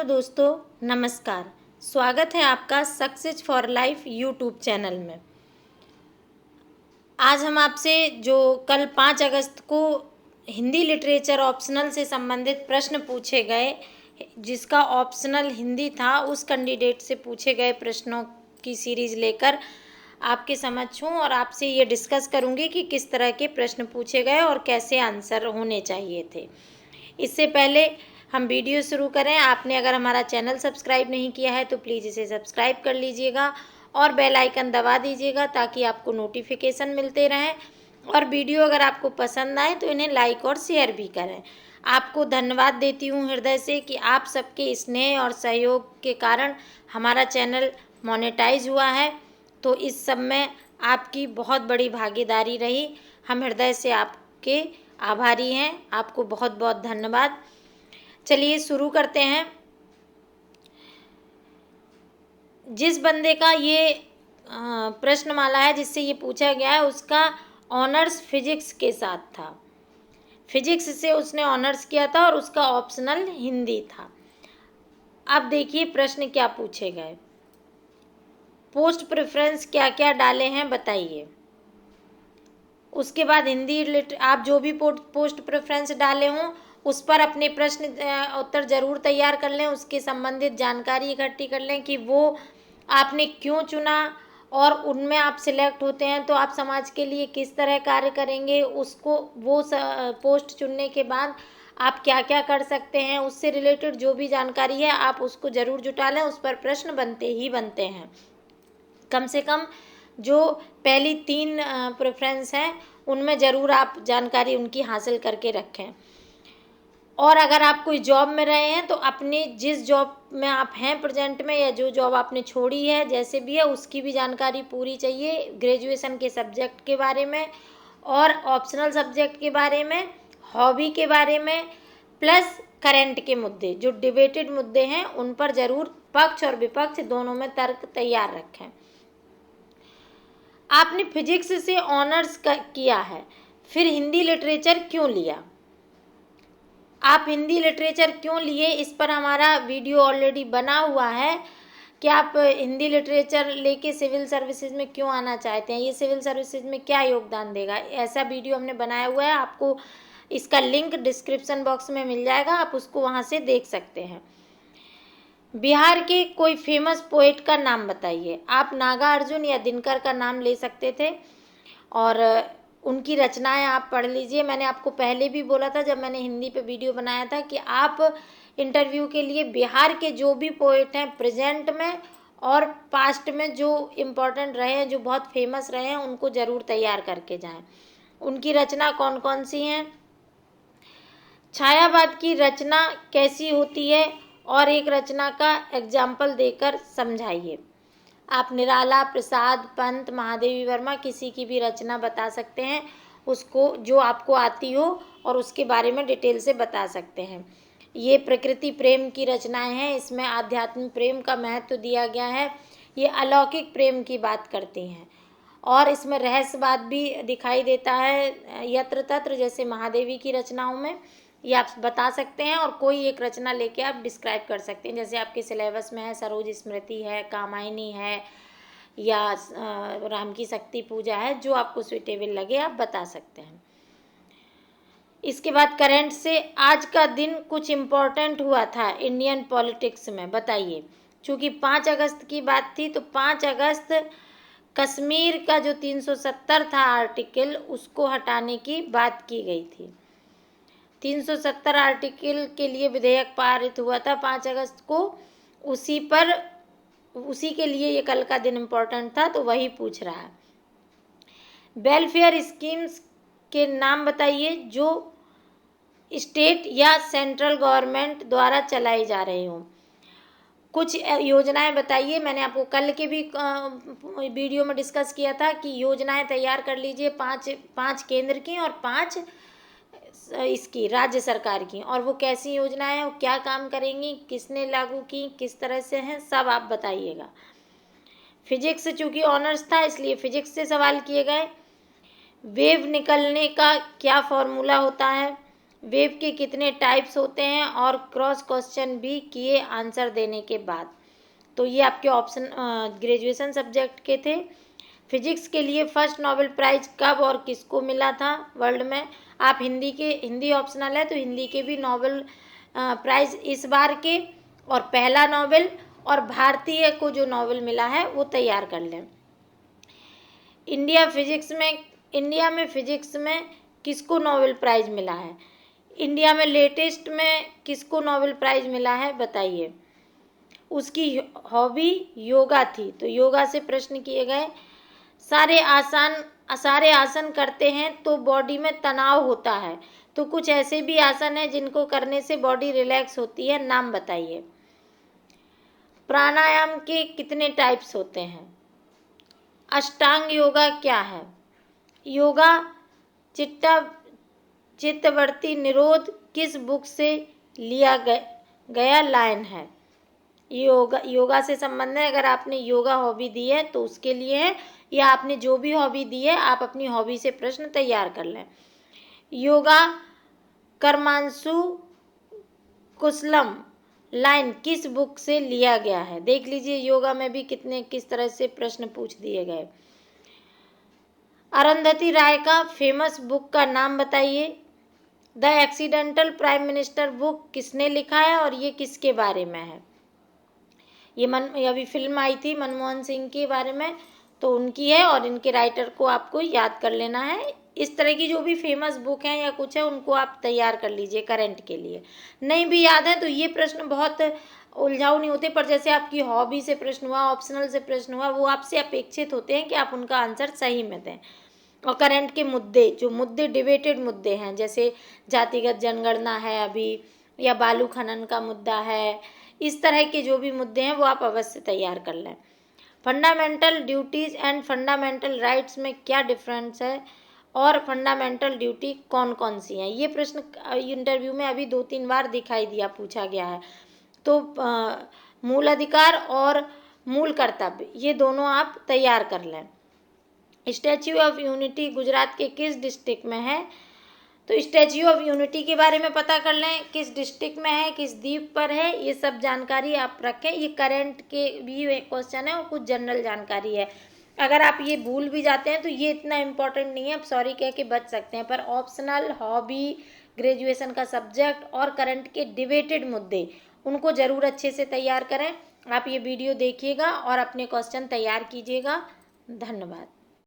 दोस्तों, नमस्कार। स्वागत है आपका success for life YouTube channel में। आज हम आपसे जो कल 5 अगस्त को हिंदी लिटरेचर ऑप्शनल से संबंधित प्रश्न पूछे गए, जिसका ऑप्शनल हिंदी था, उस कैंडिडेट से पूछे गए प्रश्नों की सीरीज़ लेकर आपके समक्ष हूँ और आपसे ये डिस्कस करूँगी कि किस तरह के प्रश्न पूछे गए और कैसे आंसर होने चाहिए थे। इससे पहले हम वीडियो शुरू करें, आपने अगर हमारा चैनल सब्सक्राइब नहीं किया है तो प्लीज़ इसे सब्सक्राइब कर लीजिएगा और बेल आइकन दबा दीजिएगा ताकि आपको नोटिफिकेशन मिलते रहें। और वीडियो अगर आपको पसंद आए तो इन्हें लाइक और शेयर भी करें। आपको धन्यवाद देती हूँ हृदय से कि आप सबके स्नेह और सहयोग के कारण हमारा चैनल मोनेटाइज हुआ है, तो इस सब में आपकी बहुत बड़ी भागीदारी रही। हम हृदय से आपके आभारी हैं, आपको बहुत बहुत धन्यवाद। चलिए शुरू करते हैं। जिस बंदे का ये प्रश्नमाला है जिससे ये पूछा गया है, उसका ऑनर्स फिजिक्स के साथ था। फिजिक्स से उसने ऑनर्स किया था और उसका ऑप्शनल हिंदी था। अब देखिए प्रश्न क्या पूछे गए। पोस्ट प्रेफरेंस क्या क्या डाले हैं बताइए। उसके बाद हिंदी आप जो भी पोस्ट प्रेफरेंस डाले हों उस पर अपने प्रश्न उत्तर ज़रूर तैयार कर लें, उसके संबंधित जानकारी इकट्ठी कर लें कि वो आपने क्यों चुना और उनमें आप सिलेक्ट होते हैं तो आप समाज के लिए किस तरह कार्य करेंगे। उसको वो पोस्ट चुनने के बाद आप क्या क्या कर सकते हैं, उससे रिलेटेड जो भी जानकारी है आप उसको ज़रूर जुटा लें। उस पर प्रश्न बनते ही बनते हैं। कम से कम जो पहली 3 प्रेफरेंस हैं उनमें ज़रूर आप जानकारी उनकी हासिल करके रखें। और अगर आप कोई जॉब में रहे हैं तो अपने जिस जॉब में आप हैं प्रेजेंट में, या जो जॉब आपने छोड़ी है जैसे भी है, उसकी भी जानकारी पूरी चाहिए। ग्रेजुएशन के सब्जेक्ट के बारे में और ऑप्शनल सब्जेक्ट के बारे में, हॉबी के बारे में, प्लस करंट के मुद्दे जो डिबेटेड मुद्दे हैं उन पर ज़रूर पक्ष और विपक्ष दोनों में तर्क तैयार रखें। आपने फिजिक्स से ऑनर्स किया है, फिर हिंदी लिटरेचर क्यों लिया? आप हिंदी लिटरेचर क्यों लिए, इस पर हमारा वीडियो ऑलरेडी बना हुआ है कि आप हिंदी लिटरेचर लेके सिविल सर्विसेज में क्यों आना चाहते हैं, ये सिविल सर्विसेज में क्या योगदान देगा। ऐसा वीडियो हमने बनाया हुआ है, आपको इसका लिंक डिस्क्रिप्शन बॉक्स में मिल जाएगा, आप उसको वहाँ से देख सकते हैं। बिहार के कोई फेमस पोएट का नाम बताइए। आप नागार्जुन या दिनकर का नाम ले सकते थे और उनकी रचनाएं आप पढ़ लीजिए। मैंने आपको पहले भी बोला था जब मैंने हिंदी पे वीडियो बनाया था कि आप इंटरव्यू के लिए बिहार के जो भी पोएट हैं प्रेजेंट में और पास्ट में जो इम्पोर्टेंट रहे हैं, जो बहुत फेमस रहे हैं, उनको ज़रूर तैयार करके जाएं। उनकी रचना कौन कौन सी हैं। छायावाद की रचना कैसी होती है और एक रचना का एग्जाम्पल देकर समझाइए। आप निराला, प्रसाद, पंत, महादेवी वर्मा किसी की भी रचना बता सकते हैं, उसको जो आपको आती हो और उसके बारे में डिटेल से बता सकते हैं। ये प्रकृति प्रेम की रचनाएं हैं, इसमें आध्यात्मिक प्रेम का महत्व दिया गया है। ये अलौकिक प्रेम की बात करती हैं और इसमें रहस्यवाद भी दिखाई देता है यत्र तत्र, जैसे महादेवी की रचनाओं में। ये आप बता सकते हैं और कोई एक रचना लेके आप डिस्क्राइब कर सकते हैं, जैसे आपके सिलेबस में है सरोज स्मृति है, कामायनी है या राम की शक्ति पूजा है, जो आपको सुइटेबल लगे आप बता सकते हैं। इसके बाद करंट से आज का दिन कुछ इम्पोर्टेंट हुआ था इंडियन पॉलिटिक्स में, बताइए। चूँकि 5 अगस्त की बात थी तो 5 अगस्त कश्मीर का जो 370 था आर्टिकल, उसको हटाने की बात की गई थी। 370 आर्टिकल के लिए विधेयक पारित हुआ था 5 अगस्त को, उसी के लिए ये कल का दिन इम्पोर्टेंट था, तो वही पूछ रहा है। वेलफेयर स्कीम्स के नाम बताइए जो स्टेट या सेंट्रल गवर्नमेंट द्वारा चलाई जा रही हों। कुछ योजनाएं बताइए। मैंने आपको कल के भी वीडियो में डिस्कस किया था कि योजनाएं तैयार कर लीजिए, 5 केंद्र की और 5 इसकी राज्य सरकार की, और वो कैसी योजनाएं हैं, वो क्या काम करेंगी, किसने लागू की, किस तरह से हैं, सब आप बताइएगा। फिजिक्स चूँकि ऑनर्स था इसलिए फिजिक्स से सवाल किए गए। वेव निकलने का क्या फॉर्मूला होता है। वेव के कितने टाइप्स होते हैं, और क्रॉस क्वेश्चन भी किए आंसर देने के बाद। तो ये आपके ऑप्शन ग्रेजुएशन सब्जेक्ट के थे। फिजिक्स के लिए फर्स्ट नोबेल प्राइज कब और किसको मिला था वर्ल्ड में। आप हिंदी ऑप्शनल है तो हिंदी के भी नोबेल प्राइज इस बार के, और पहला नोबेल और भारतीय को जो नोबेल मिला है वो तैयार कर लें। इंडिया में फिजिक्स में किसको नोबेल प्राइज मिला है। इंडिया में लेटेस्ट में किसको नोबेल प्राइज मिला है बताइए। उसकी हॉबी योगा थी, तो योगा से प्रश्न किए गए। सारे आसन करते हैं तो बॉडी में तनाव होता है, तो कुछ ऐसे भी आसन हैं जिनको करने से बॉडी रिलैक्स होती है, नाम बताइए। प्राणायाम के कितने टाइप्स होते हैं। अष्टांग योगा क्या है। योगा चित्तवृत्ति निरोध किस बुक से लिया गया लाइन है। योगा से संबंध है। अगर आपने योगा हॉबी दी है तो उसके लिए है, या आपने जो भी हॉबी दी है आप अपनी हॉबी से प्रश्न तैयार कर लें। योगा कर्मांशु कुशलम लाइन किस बुक से लिया गया है। देख लीजिए योगा में भी किस तरह से प्रश्न पूछ दिए गए। अरुंधति राय का फेमस बुक का नाम बताइए। The accidental prime minister book किसने लिखा है और ये किसके बारे में है। ये अभी फिल्म आई थी मनमोहन सिंह के बारे में, तो उनकी है, और इनके राइटर को आपको याद कर लेना है। इस तरह की जो भी फेमस बुक हैं या कुछ है उनको आप तैयार कर लीजिए करंट के लिए। नहीं भी याद है तो ये प्रश्न बहुत उलझाऊ नहीं होते, पर जैसे आपकी हॉबी से प्रश्न हुआ, ऑप्शनल से प्रश्न हुआ, वो आपसे अपेक्षित होते हैं कि आप उनका आंसर सही में दें। और करंट के मुद्दे डिबेटेड मुद्दे हैं, जैसे जातिगत जनगणना है अभी, या बालू खनन का मुद्दा है, इस तरह के जो भी मुद्दे हैं वो आप अवश्य तैयार कर लें। Fundamental duties and fundamental rights में क्या डिफरेंस है, और फंडामेंटल ड्यूटी कौन कौन सी हैं। ये प्रश्न इंटरव्यू में अभी 2-3 बार दिखाई दिया, पूछा गया है। तो मूल अधिकार और मूल कर्तव्य ये दोनों आप तैयार कर लें। स्टैच्यू ऑफ यूनिटी गुजरात के किस डिस्ट्रिक्ट में है। तो स्टैच्यू ऑफ यूनिटी के बारे में पता कर लें, किस डिस्ट्रिक्ट में है, किस द्वीप पर है, ये सब जानकारी आप रखें। ये करंट के भी क्वेश्चन है और कुछ जनरल जानकारी है। अगर आप ये भूल भी जाते हैं तो ये इतना इम्पोर्टेंट नहीं है, आप सॉरी कह के बच सकते हैं। पर ऑप्शनल, हॉबी, ग्रेजुएशन का सब्जेक्ट और करंट के डिबेटेड मुद्दे उनको ज़रूर अच्छे से तैयार करें। आप ये वीडियो देखिएगा और अपने क्वेश्चन तैयार कीजिएगा। धन्यवाद।